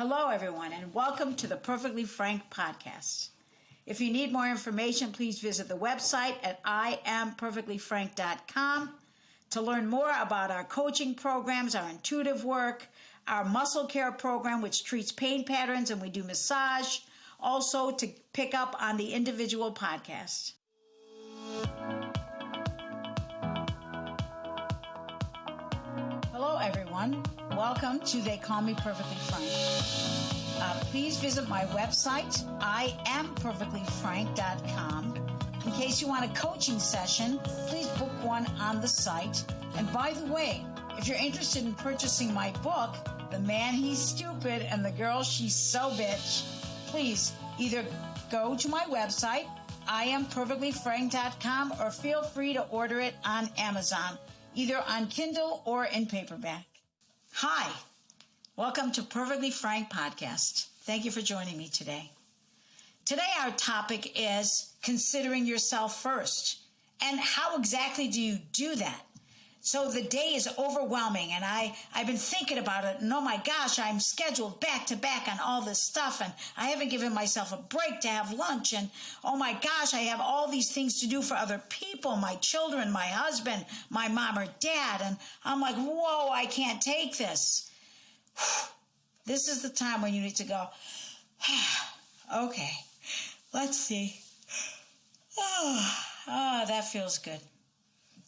Hello, everyone, and welcome to the Perfectly Frank podcast. If you need more information, please visit the website at IamPerfectlyFrank.com to learn more about our coaching programs, our intuitive work, our MuscleCare program, which treats pain patterns, and we do massage. Also, to pick up on the individual podcast. Hello, everyone. Welcome to They Call Me Perfectly Frank. Please visit my website, IamPerfectlyFrank.com. In case you want a coaching session, please book one on the site. And by the way, if you're interested in purchasing my book, The Man He's Stupid and the Girl She's So Bitch, please either go to my website, IamPerfectlyFrank.com, or feel free to order it on Amazon, either on Kindle or in paperback. Hi, welcome to Perfectly Frank Podcast. Thank you for joining me today. Today our topic is considering yourself first. And how exactly do you do that? So the day is overwhelming, and I've been thinking about it, and oh my gosh, I'm scheduled back to back on all this stuff, and I haven't given myself a break to have lunch, and oh my gosh, I have all these things to do for other people, my children, my husband, my mom or dad, and I'm like, whoa, I can't take this. This is the time when you need to go, okay, let's see. Oh, that feels good.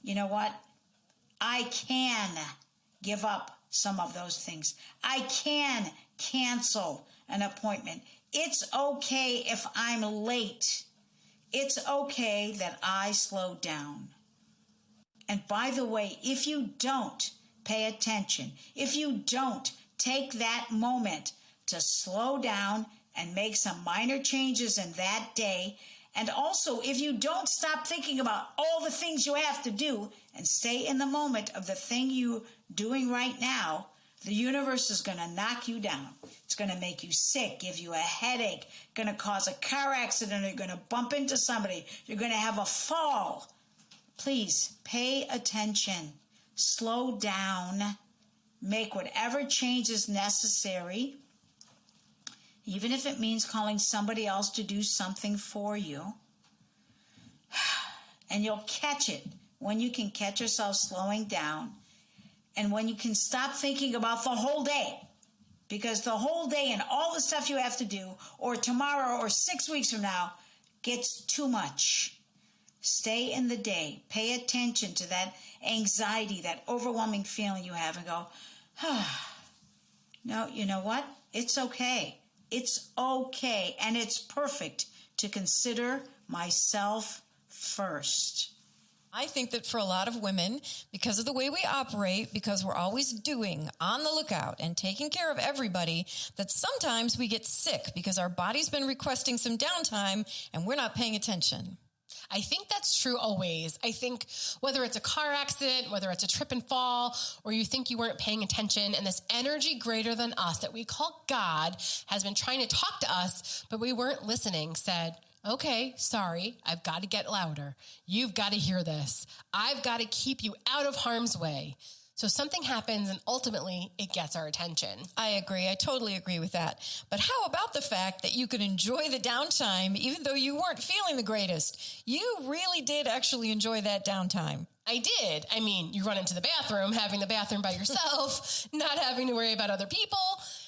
You know what? I can give up some of those things. I can cancel an appointment. It's okay if I'm late. It's okay that I slow down. And by the way, if you don't pay attention, if you don't take that moment to slow down and make some minor changes in that day, and also, if you don't stop thinking about all the things you have to do and stay in the moment of the thing you're doing right now, the universe is going to knock you down. It's going to make you sick, give you a headache, going to cause a car accident, you're going to bump into somebody, you're going to have a fall. Please pay attention, slow down, make whatever changes necessary, even if it means calling somebody else to do something for you. And you'll catch it when you can catch yourself slowing down and when you can stop thinking about the whole day. Because the whole day and all the stuff you have to do, or tomorrow or 6 weeks from now, gets too much. Stay in the day. Pay attention to that anxiety, that overwhelming feeling you have, and go, no, you know what? It's okay. It's okay, and it's perfect to consider myself first. I think that for a lot of women, because of the way we operate, because we're always doing, on the lookout, and taking care of everybody, that sometimes we get sick because our body's been requesting some downtime and we're not paying attention. I think that's true always. I think whether it's a car accident, whether it's a trip and fall, or you think you weren't paying attention, and this energy greater than us that we call God has been trying to talk to us, but we weren't listening, said, okay, sorry, I've got to get louder. You've got to hear this. I've got to keep you out of harm's way. So something happens and ultimately it gets our attention. I agree. I totally agree with that. But how about the fact that you could enjoy the downtime even though you weren't feeling the greatest? You really did actually enjoy that downtime. I did. I mean, you run into the bathroom, having the bathroom by yourself, not having to worry about other people.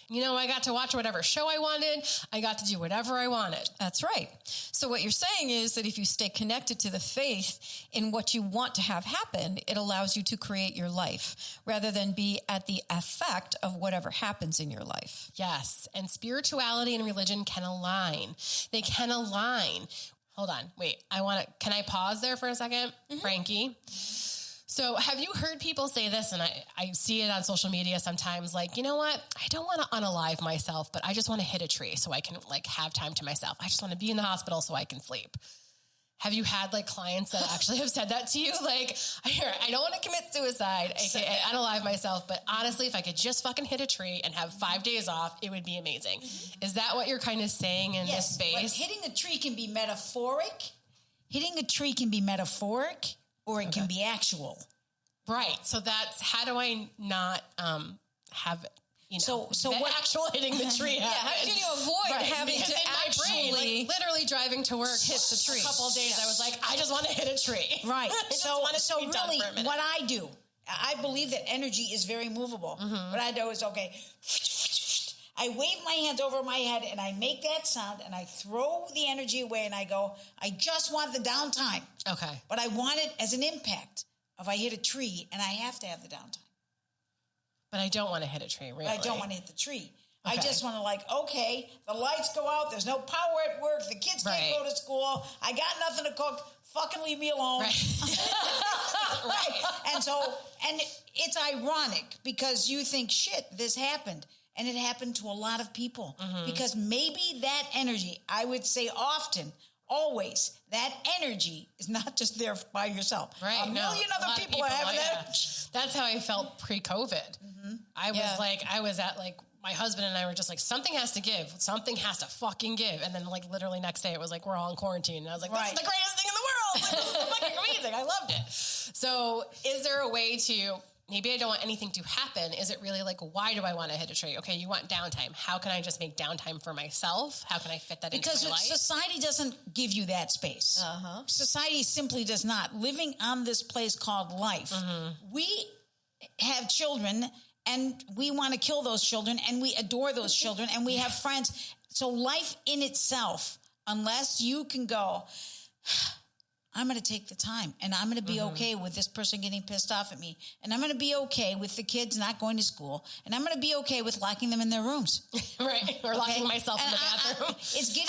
You know, I got to watch whatever show I wanted. I got to do whatever I wanted. That's right. So what you're saying is that if you stay connected to the faith in what you want to have happen, it allows you to create your life rather than be at the effect of whatever happens in your life. Yes. And spirituality and religion can align. They can align. Hold on. Wait, can I pause there for a second? Mm-hmm. Frankie. So have you heard people say this? And I see it on social media sometimes, like, you know what? I don't want to unalive myself, but I just want to hit a tree so I can have time to myself. I just want to be in the hospital so I can sleep. Have you had clients that actually have said that to you? I don't want to commit suicide, aka unalive myself, but honestly, if I could just fucking hit a tree and have 5 days off, it would be amazing. Mm-hmm. Is that what you're kind of saying in this space? But hitting a tree can be metaphoric. Or it can be actual. Right. So that's, how do I not have So the what actual hitting the tree? Yeah, how can you avoid having Because to in my actually brain, like, literally driving to work, hit the tree? A couple of days, I was like, I just want to hit a tree. Right. I just so want it to be done really, for a minute. what I do, I believe that energy is very movable. What I do is, okay, I wave my hands over my head and I make that sound and I throw the energy away and I go, I just want the downtime. Okay. But I want it as an impact if I hit a tree and I have to have the downtime. But I don't want to hit a tree, really. I don't want to hit the tree. Okay. I just want to okay, the lights go out. There's no power at work. The kids can't go to school. I got nothing to cook. Fucking leave me alone. Right. Right. And it's ironic because you think, shit, this happened. And it happened to a lot of people because maybe that energy, I would say often, always, that energy is not just there by yourself. Right. A million other people are having that. That's how I felt pre-COVID. I was at my husband and I were just like, something has to give. Something has to fucking give. And then literally next day it was like, we're all in quarantine. And I was like, this is the greatest thing in the world. Like, this is fucking amazing. I loved it. So is there a way to, maybe I don't want anything to happen. Is it really why do I want to hit a tree? Okay, you want downtime. How can I just make downtime for myself? How can I fit that into my life? Because society doesn't give you that space. Society simply does not. Living on this place called life, we have children and we want to kill those children and we adore those children and we have friends. So life in itself, unless you can go, I'm going to take the time and I'm going to be okay with this person getting pissed off at me. And I'm going to be okay with the kids not going to school. And I'm going to be okay with locking them in their rooms. Right. Or locking myself in the bathroom.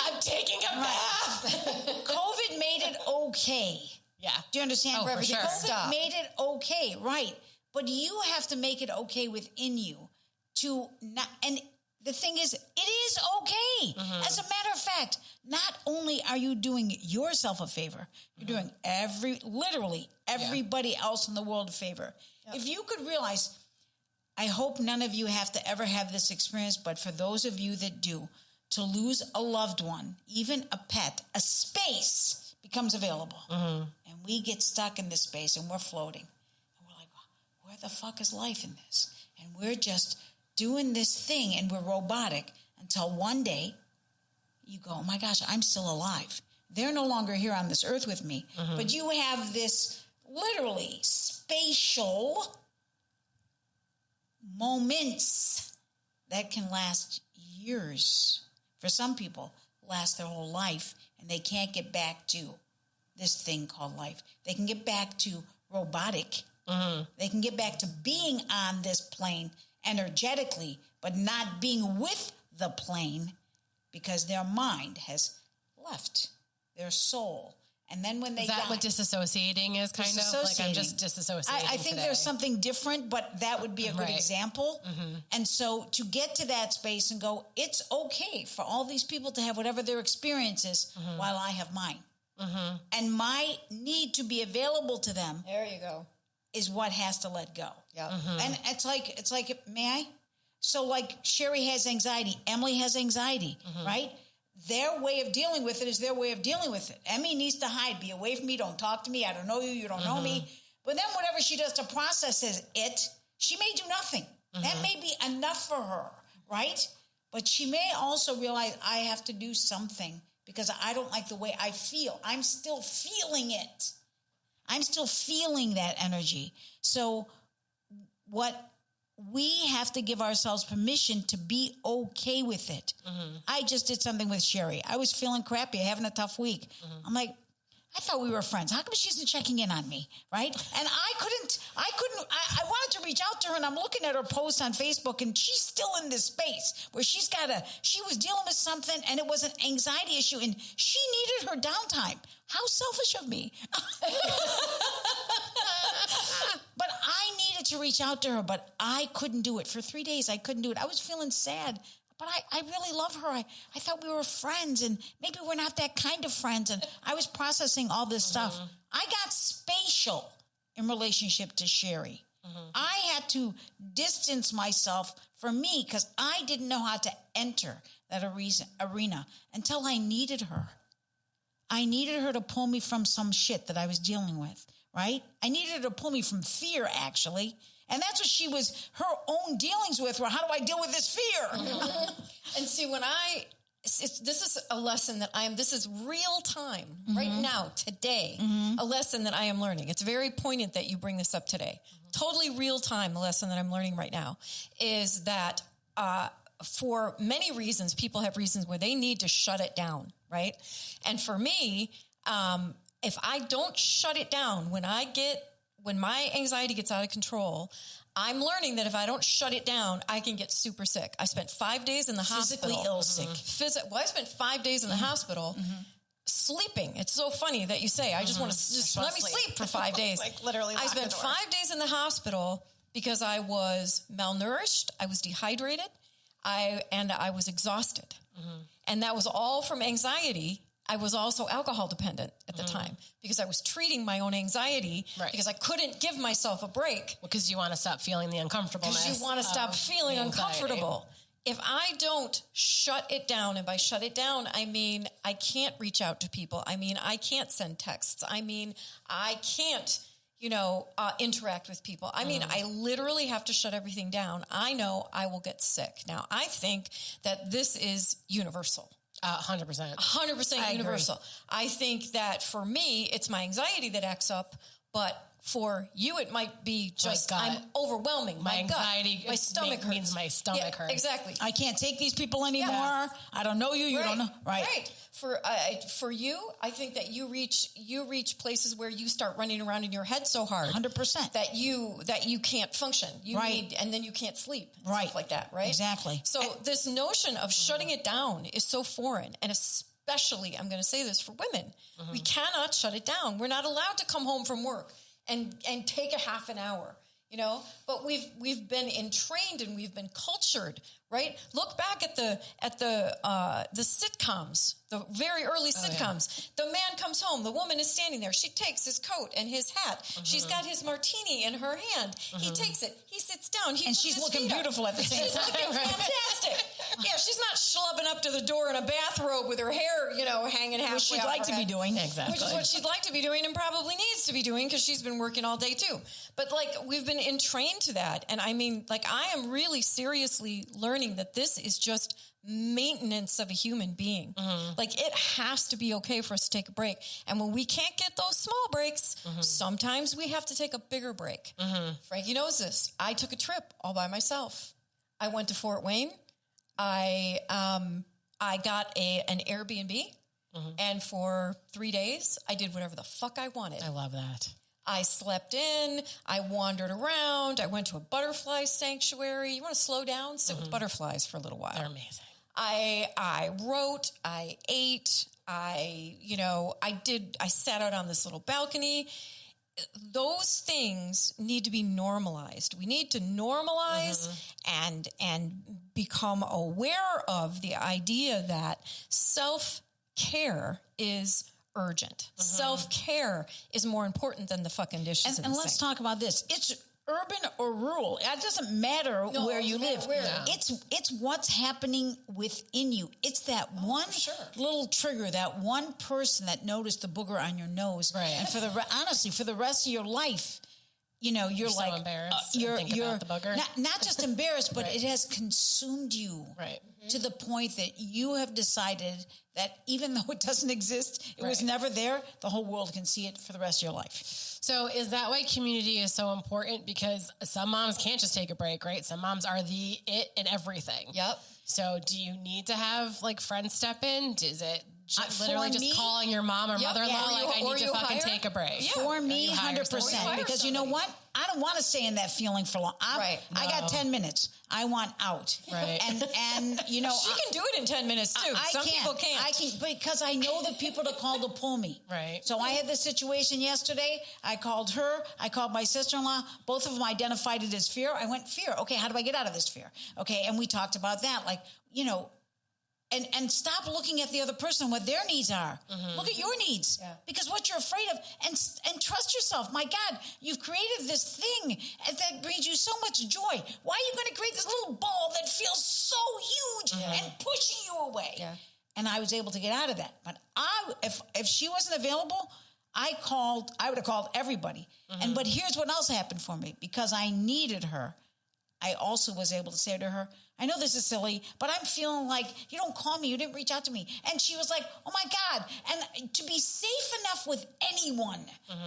I'm taking a bath. COVID made it okay. Yeah. Do you understand? Oh, for sure. COVID made it okay. Right. But you have to make it okay within you to not, and the thing is, it is okay. As a matter of fact, not only are you doing yourself a favor, you're doing literally everybody else in the world a favor. Yep. If you could realize, I hope none of you have to ever have this experience, but for those of you that do, to lose a loved one, even a pet, a space becomes available. And we get stuck in this space and we're floating. And we're like, where the fuck is life in this? And we're just doing this thing and we're robotic until one day you go, oh my gosh, I'm still alive. They're no longer here on this earth with me. But you have this literally spatial moments that can last years. For some people, last their whole life, and they can't get back to this thing called life. They can get back to robotic. They can get back to being on this plane energetically, but not being with the plane because their mind has left their soul. And then when they is that die, what disassociating is kind of? Like I'm just disassociating I think today. there's something different, but that would be a good example. And so to get to that space and go, it's okay for all these people to have whatever their experience is while I have mine. And my need to be available to them. There you go. Is what has to let go. Yeah. And it's like, may I? So like Cheri has anxiety. Emily has anxiety, right? Their way of dealing with it is their way of dealing with it. Emmy needs to hide, be away from me, don't talk to me, I don't know you, you don't know me. But then whatever she does to process it, she may do nothing. That may be enough for her, right? But she may also realize I have to do something because I don't like the way I feel. I'm still feeling it. I'm still feeling that energy. So what we have to give ourselves permission to be okay with it. I just did something with Cheri. I was feeling crappy, having a tough week. I'm like, I thought we were friends. How come she isn't checking in on me, right? And I wanted to reach out to her, and I'm looking at her post on Facebook, and she's still in this space where she was dealing with something, and it was an anxiety issue, and she needed her downtime. How selfish of me. But I needed to reach out to her, but I couldn't do it. For 3 days, I couldn't do it. I was feeling sad. But I really love her. I thought we were friends, and maybe we're not that kind of friends. And I was processing all this stuff. I got spatial in relationship to Cheri. I had to distance myself from me because I didn't know how to enter that arena until I needed her. I needed her to pull me from some shit that I was dealing with, right? I needed her to pull me from fear, actually. And that's what she was, her own dealings with were, how do I deal with this fear? And see, this is a lesson that this is real time, right now, today, a lesson that I am learning. It's very poignant that you bring this up today. Totally real time, the lesson that I'm learning right now is that for many reasons, people have reasons where they need to shut it down, right? And for me, if I don't shut it down, when my anxiety gets out of control, I'm learning that if I don't shut it down, I can get super sick. I spent 5 days in the hospital. Physically ill sick. I spent 5 days in the hospital sleeping. It's so funny that you say, I just want to let me sleep for 5 days. Like literally I spent 5 days in the hospital because I was malnourished. I was dehydrated. I was exhausted. And that was all from anxiety. I was also alcohol dependent at the time because I was treating my own anxiety because I couldn't give myself a break. Because you want to stop feeling the uncomfortableness. Because you want to stop feeling uncomfortable. If I don't shut it down, and by shut it down, I mean, I can't reach out to people. I mean, I can't send texts. I mean, I can't, interact with people. I mean, I literally have to shut everything down. I know I will get sick. Now, I think that this is universal. 100%. 100% universal. I think that for me, it's my anxiety that acts up, but for you, it might be just I'm overwhelming. My anxiety, gut, my stomach hurts. Means my stomach hurts. Exactly. I can't take these people anymore. Yeah. I don't know you. You don't know. Right. For you, I think that you reach places where you start running around in your head so hard, 100%, that you can't function. And then you can't sleep. Stuff like that. Right. Exactly. So this notion of shutting it down is so foreign, and especially, I'm going to say this for women, we cannot shut it down. We're not allowed to come home from work and take a half an hour. But we've been entrained and we've been cultured, right? Look back at the sitcoms, the very early sitcoms. The man comes home, the woman is standing there. She takes his coat and his hat. She's got his martini in her hand. He takes it. He sits down. And she's looking beautiful at the same time. She's looking fantastic. Yeah, she's not schlubbing up to the door in a bathrobe with her hair, hanging halfway. Which she'd like to be doing. Exactly. Which is what she'd like to be doing and probably needs to be doing because she's been working all day too. But we've been entrained to that. And I mean, I am really seriously learning that this is just maintenance of a human being. It has to be okay for us to take a break. And when we can't get those small breaks, sometimes we have to take a bigger break. Frankie knows this. I took a trip all by myself. I went to Fort Wayne. I got an Airbnb, and for 3 days, I did whatever the fuck I wanted. I love that. I slept in. I wandered around. I went to a butterfly sanctuary. You want to slow down? Sit with butterflies for a little while. They're amazing. I wrote. I ate. I sat out on this little balcony. Those things need to be normalized. We need to normalize and become aware of the idea that self-care is urgent. Self-care is more important than the fucking dishes. And let's talk about this. It's urban or rural. It doesn't matter where you live. It's what's happening within you. It's that one little trigger, that one person that noticed the booger on your nose. Right. And honestly, for the rest of your life, you're like, so embarrassed. You're about the booger. Not just embarrassed, but it has consumed you. Right. To the point that you have decided that even though it doesn't exist, it was never there, the whole world can see it for the rest of your life. So is that why community is so important? Because some moms can't just take a break, right? Some moms are the it in everything. Yep. So do you need to have friends step in? Is it literally just calling your mom or mother-in-law I need to fucking take a break? Yeah. For me, 100%. Because you know what? I don't want to stay in that feeling for long. I got 10 minutes. I want out. Right. And she can do it in 10 minutes too. Some people can't. I can, because I know the people to call to pull me. Right. So I had this situation yesterday. I called her. I called my sister-in-law. Both of them identified it as fear. I went, fear. Okay, how do I get out of this fear? Okay, and we talked about that. And stop looking at the other person, what their needs are. Look at your needs. Yeah. Because what you're afraid of, and trust yourself. My God, you've created this thing that brings you so much joy. Why are you going to create this little ball that feels so huge and pushing you away? Yeah. And I was able to get out of that. But if she wasn't available, I would have called everybody. But here's what else happened for me. Because I needed her, I also was able to say to her, I know this is silly, but I'm feeling like you don't call me. You didn't reach out to me. And she was like, oh my God. And to be safe enough with anyone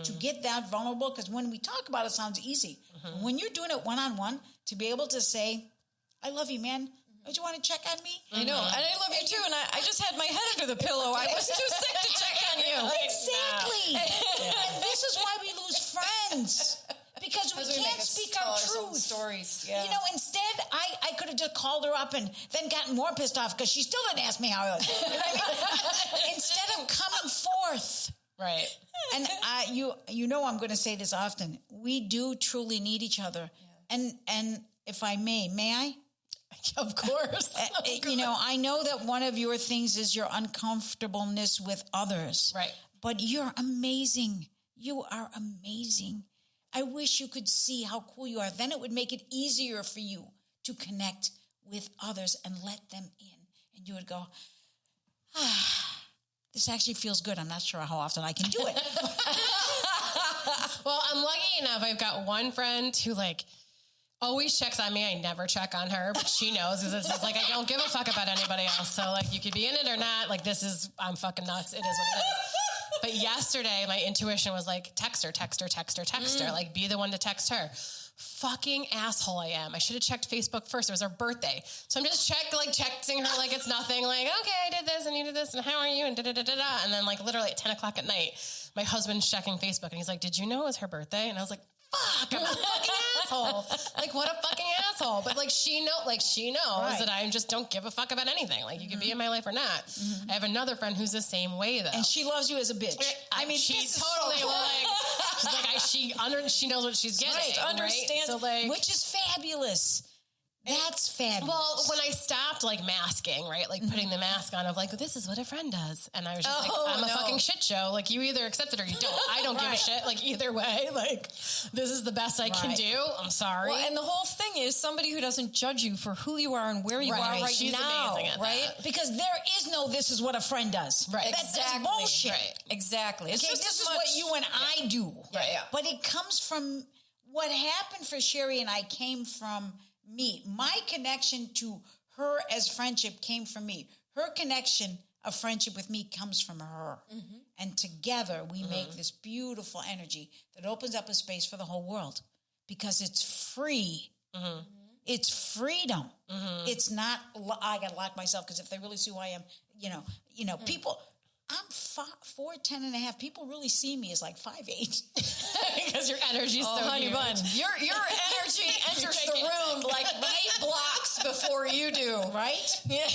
to get that vulnerable, because when we talk about it, it sounds easy. When you're doing it one-on-one, to be able to say, I love you, man. Don't you want to check on me? I know. And I love you too. And I just had my head under the pillow. I was too sick to check on you. Exactly. And this is why we lose friends. Because we can't speak our truth. Stories. Yeah. You know, instead, I could have just called her up and then gotten more pissed off because she still didn't ask me how I was. You know what I mean? Instead of coming forth. Right. And you know I'm going to say this often. We do truly need each other. Yeah. And if I may I? Of course. You know, I know that one of your things is your uncomfortableness with others. Right. But you're amazing. You are amazing. I wish you could see how cool you are. Then it would make it easier for you to connect with others and let them in. And you would go, this actually feels good. I'm not sure how often I can do it. Well, I'm lucky enough. I've got one friend who always checks on me. I never check on her, but she knows because it's like, I don't give a fuck about anybody else. So you could be in it or not. I'm fucking nuts. It is what it is. But yesterday, my intuition was like, text her. Be the one to text her. Fucking asshole I am. I should have checked Facebook first. It was her birthday. So I'm just texting her like it's nothing. Like, okay, I did this and you did this and how are you? And da-da-da-da-da. And then literally at 10 o'clock at night, my husband's checking Facebook and he's like, did you know it was her birthday? And I was like, fuck, I'm a fucking asshole. What a fucking asshole. But she knows right. that I just don't give a fuck about anything. You can be in my life or not. I have another friend who's the same way though. And she loves you as a bitch. I mean, she's totally she knows what she's getting. Right, understands, right? which is fabulous. That's fabulous. Well, when I stopped masking, right? Putting the mask on of this is what a friend does. And I was just I'm a fucking shit show. You either accept it or you don't. I don't give a shit. Either way, this is the best I can do. I'm sorry. Well, and the whole thing is somebody who doesn't judge you for who you are and where you are right She's now. Amazing at right? that. Because there is no this is what a friend does. Right. That's Exactly. bullshit. Right. Exactly. It's Okay, just this is as much, what you and I do. Yeah. But it comes from what happened for Cheri and I came from me. My connection to her as friendship came from me. Her connection of friendship with me comes from her. And together we make this beautiful energy that opens up a space for the whole world because it's free. It's freedom. It's not, I got to lock myself because if they really see who I am, people, I'm 4'10" and a half. People really see me as 5'8". Because your energy's so honey huge. bun. Your energy enters the room right blocks before you do. Right? Yeah.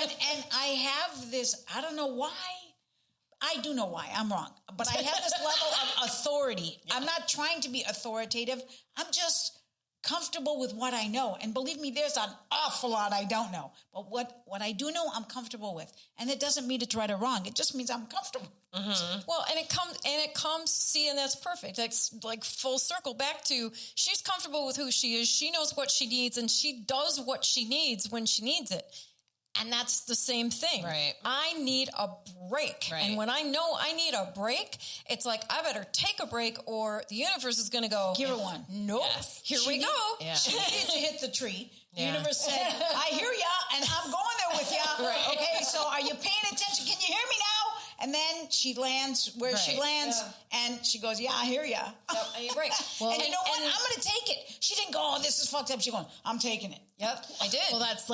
And I have this, I don't know why. I do know why. I'm wrong. But I have this level of authority. Yeah. I'm not trying to be authoritative. I'm just comfortable with what I know. And believe me, there's an awful lot I don't know. But what I do know, I'm comfortable with. And it doesn't mean it's right or wrong. It just means I'm comfortable. Well, and it comes, see, and that's perfect. That's full circle back to she's comfortable with who she is. She knows what she needs and she does what she needs when she needs it. And that's the same thing. Right. I need a break. Right. And when I know I need a break, it's I better take a break or the universe is going to go, give her one. Nope. Yes. Here we go. Yeah. She needed to hit the tree. The Yeah. universe said, I hear ya, and I'm going there with ya. Right. Okay, so are you paying attention? Can you hear me now? And then she lands where she lands, and she goes, yeah, I hear ya. Yep, I need a break. And you know what? I'm going to take it. She didn't go, oh, this is fucked up. She's going, I'm taking it. Yep, I did. Well, that's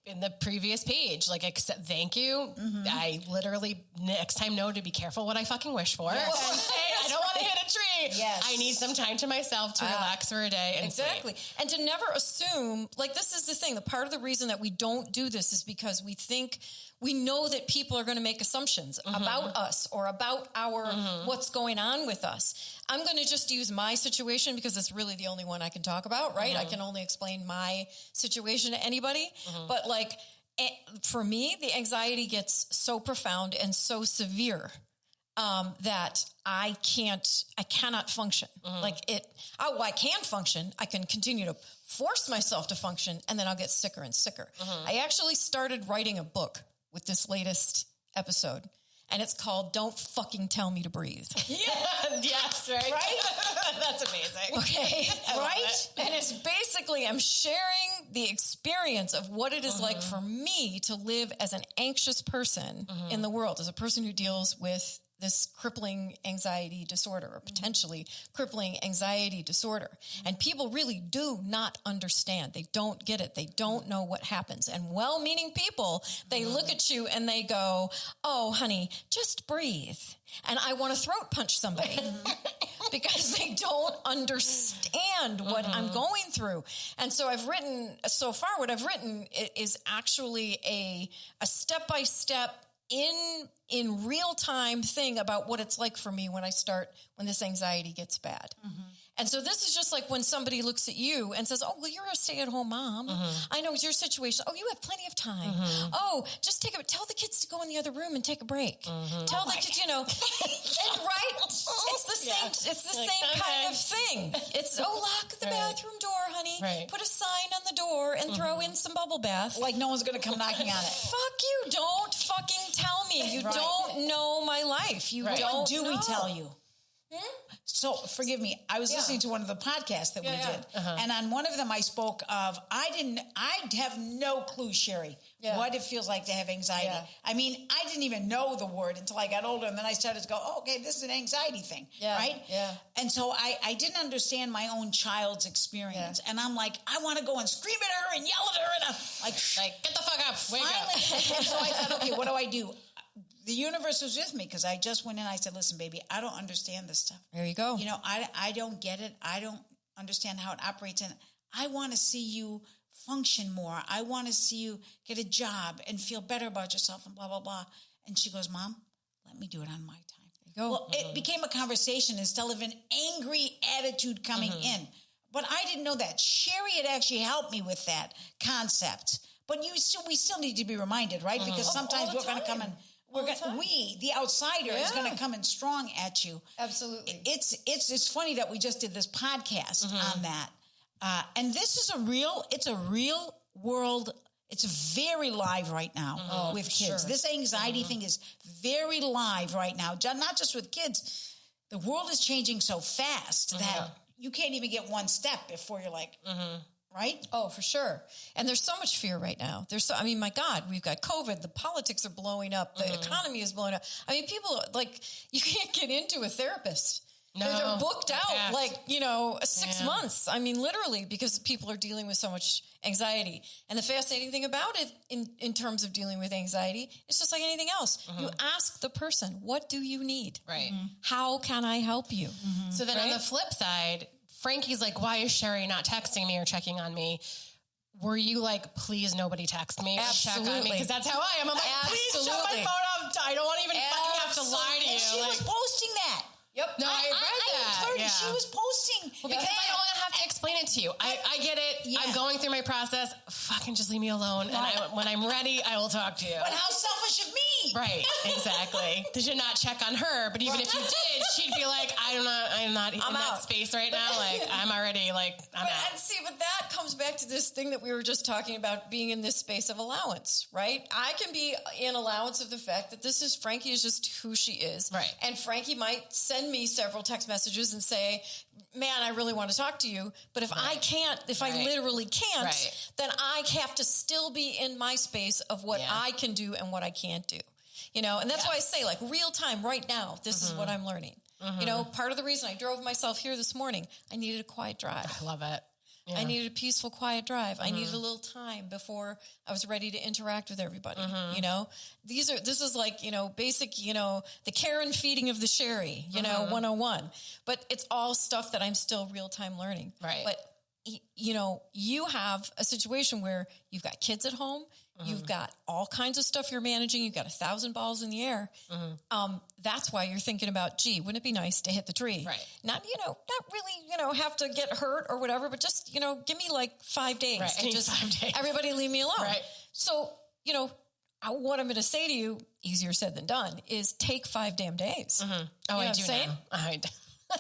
in the previous page, accept, thank you. I literally next time know to be careful what I fucking wish for. Yes. And say, I don't want to hit a tree. Yes. I need some time to myself to relax for a day. And exactly. sleep. And to never assume, this is the thing, the part of the reason that we don't do this is because we know that people are going to make assumptions about us or about our what's going on with us. I'm going to just use my situation because it's really the only one I can talk about, right? I can only explain my situation to anybody. But for me, the anxiety gets so profound and so severe that I cannot function. I can function. I can continue to force myself to function, and then I'll get sicker and sicker. I actually started writing a book with this latest episode. And it's called Don't Fucking Tell Me to Breathe. Yes, right? Right? That's amazing. Okay, right? And it's basically, I'm sharing the experience of what it is like for me to live as an anxious person in the world, as a person who deals with this crippling anxiety disorder or potentially crippling anxiety disorder. And people really do not understand. They don't get it. They don't know what happens. And well-meaning people, they look at you and they go, oh, honey, just breathe. And I want to throat punch somebody because they don't understand what I'm going through. And so what I've written is actually a step-by-step in real time thing about what it's like for me when this anxiety gets bad. And so this is just like when somebody looks at you and says, oh, well, you're a stay-at-home mom. I know it's your situation. Oh, you have plenty of time. Oh, just tell the kids to go in the other room and take a break. Tell the kids, and right? It's the same, it's the same kind of thing. It's, lock the bathroom door, honey. Right. Put a sign on the door and throw in some bubble bath. Like no one's going to come knocking on it. Fuck you. Don't fucking tell me. You don't know my life. You don't do know. we tell you? So forgive me. I was listening to one of the podcasts that we did. And on one of them I spoke of, I have no clue, Cheri, what it feels like to have anxiety. I mean, I didn't even know the word until I got older. And then I started to go, oh, okay, this is an anxiety thing. Right. And so I didn't understand my own child's experience. And I'm like, I want to go and scream at her and yell at her. And I'm like, get the fuck up. Wake up. And so I thought, okay, what do I do? The universe was with me because I just went in. I said, listen, baby, I don't understand this stuff. There you go. I don't get it. I don't understand how it operates. And I want to see you function more. I want to see you get a job and feel better about yourself and blah, blah, blah. And she goes, Mom, let me do it on my time. There you go. Well, it became a conversation instead of an angry attitude coming in. But I didn't know that. Cheri had actually helped me with that concept. But we still need to be reminded, right? Because sometimes we're going to come in. The outsider, is going to come in strong at you. Absolutely. It's funny that we just did this podcast on that. And this is a real world. It's very live right now with kids. Sure. This anxiety thing is very live right now. Not just with kids. The world is changing so fast that you can't even get one step before you're like, right? Oh, for sure. And there's so much fear right now. My God, we've got COVID. The politics are blowing up. The economy is blowing up. I mean, people, you can't get into a therapist. No. They're booked out 6 months. I mean, literally, because people are dealing with so much anxiety. And the fascinating thing about it in terms of dealing with anxiety, it's just like anything else. You ask the person, what do you need? Right. How can I help you? So then on the flip side, Frankie's like, why is Cheri not texting me or checking on me? Were you like, please nobody text me or check on me? Because that's how I am. I'm like, please shut my phone off. I don't want to even fucking have to lie to you. And she was posting that. Yep. No, I read that. She was posting. Well, because I don't want to have to explain it to you. I get it. Yeah. I'm going through my process. Fucking just leave me alone. And when I'm ready, I will talk to you. But how selfish of me. Right. Exactly. Did you not check on her? But even if you did, she'd be like, I'm not in that space right now. Like, I'm already I'm out. But that comes back to this thing that we were just talking about, being in this space of allowance, right? I can be in allowance of the fact that Frankie is just who she is. Right. And Frankie might send me several text messages and say, man, I really want to talk to you. But if I can't, I literally can't, then I have to still be in my space of what I can do and what I can't do. And that's why I say, real time right now, this is what I'm learning. Part of the reason I drove myself here this morning, I needed a quiet drive. I love it. Yeah. I needed a peaceful, quiet drive. I needed a little time before I was ready to interact with everybody. This is basic, the care and feeding of the Cheri, 101. But it's all stuff that I'm still real time learning. Right. But you have a situation where you've got kids at home. You've got all kinds of stuff you're managing. You've got 1,000 balls in the air. That's why you're thinking about, gee, wouldn't it be nice to hit the tree? Right. Not really, have to get hurt or whatever, but just, give me 5 days. Right. And just 5 days. Everybody leave me alone. Right. So, what I'm going to say to you, easier said than done, is take 5 damn days. Oh, I do now.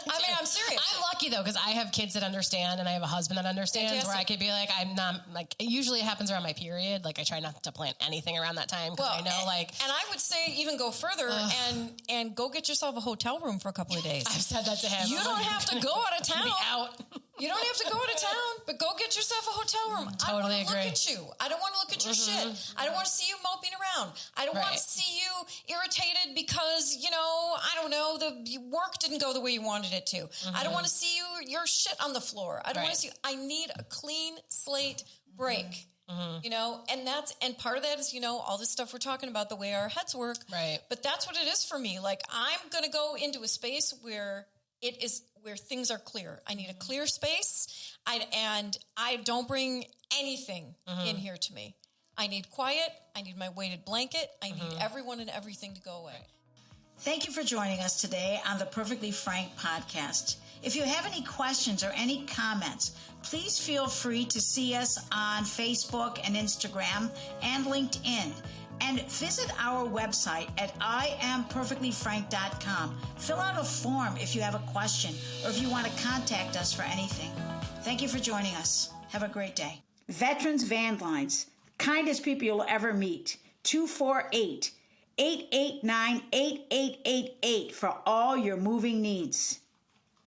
I mean, I'm serious. I'm lucky though, because I have kids that understand and I have a husband that understands. Fantastic. Where I could be like, I'm not like, it usually happens around my period. Like I try not to plan anything around that time because I know and I would say even go further and go get yourself a hotel room for a couple of days. I've said that to him. You don't have to go out of town. You don't have to go out of town, but go get yourself a hotel room. Totally I don't want to agree. look at you. I don't want to look at your shit. I don't want to see you moping around. I don't want to see you irritated because, I don't know, the work didn't go the way you wanted it to. I don't want to see your shit on the floor. I don't want to see, I need a clean slate break. And part of that is, all this stuff we're talking about, the way our heads work. Right. But that's what it is for me. Like, I'm going to go into a space where where things are clear. I need a clear space. I don't bring anything in here to me. I need quiet. I need my weighted blanket. I need everyone and everything to go away. Thank you for joining us today on the Perfectly Frank podcast. If you have any questions or any comments, please feel free to see us on Facebook and Instagram and LinkedIn. And visit our website at IamPerfectlyFrank.com. Fill out a form if you have a question or if you want to contact us for anything. Thank you for joining us. Have a great day. Veterans Van Lines, kindest people you'll ever meet. 248-889-8888 for all your moving needs.